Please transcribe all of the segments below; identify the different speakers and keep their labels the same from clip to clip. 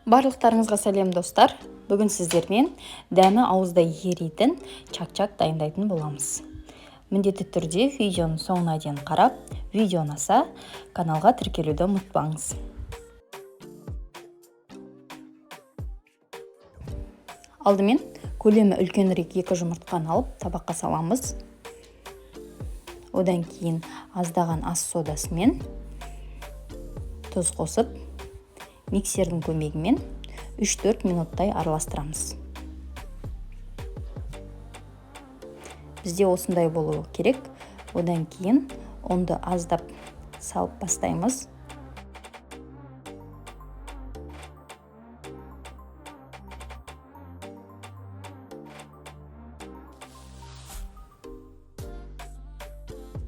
Speaker 1: Барлықтарыңызға сәлем достар. Бүгін сіздермен дәмі ауызда еритін чак-чак дайындайтын боламыз. Міндетті түрде видеоны соңына дейін қарап, видео ұнаса каналға тіркелуді ұмытпаңыз. Алдымен көлемі үлкенірек 2 жұмыртқаны алып табаққа саламыз. Одан кейін аздаған ас содасы мен тұз қосып, миксердің көмегімен 3-4 минуттай араластырамыз. Бізде осындай болуы керек. Одан кейін онды аздап салып бастаймыз.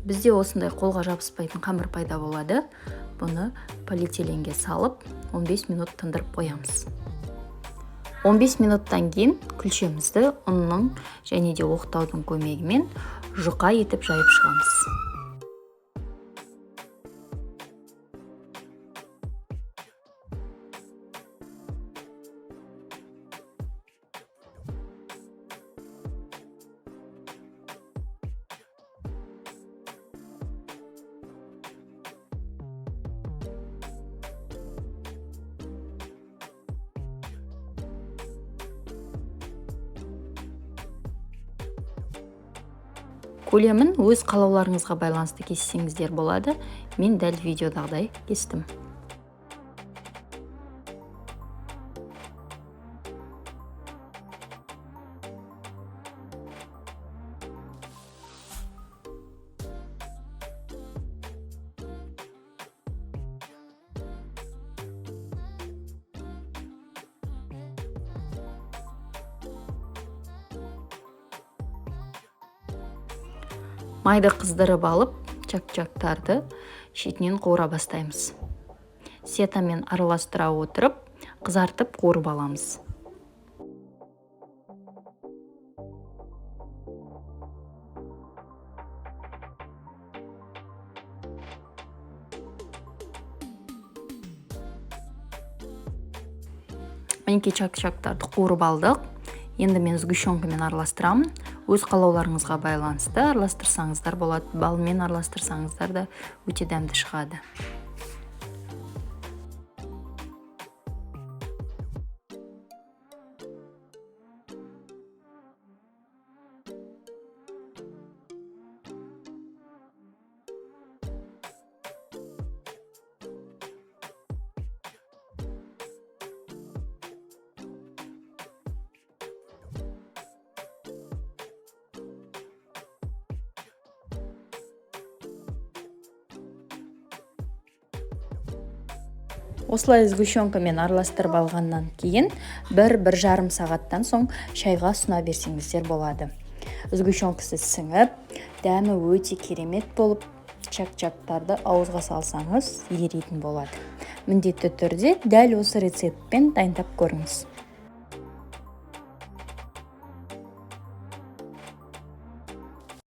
Speaker 1: Бізде осындай қолға жабыспайтын қамыр пайда болады. Бұны полиэтиленге салып 15 минут тындырып қоямыз. 15 минуттан кейін күлшемізді ұнның және де оқтаудың көмегімен жұқа етіп жайып шығамыз. Көлемін өз қалауларыңызға байланысты кессеңіздер болады. Мен дәл видеодағыдай кестім. Майды қыздырып алып, чак-чактарды шетінен қуыра бастаймыз. Сетамен араластыра отырып, қызартып қуырып аламыз. Мінекей чак-чактарды қуырып алдық. Енді мен сгущенкамен араластырамын. Өз қалауларыңызға байланысты араластырсаңыздар болады. Балмен араластырсаңыздар да өте дәмді шығады. Осылай сгущенкамен араластырып алғаннан кейін 1-1,5 сағаттан соң шайға ұсына берсеңіздер болады. Сгущенкасы сіңіп, дәмі өте керемет болып, чак-чактарды ауызға салсаңыз еритін болады. Міндетті түрде дәл осы рецептпен дайындап көріңіз.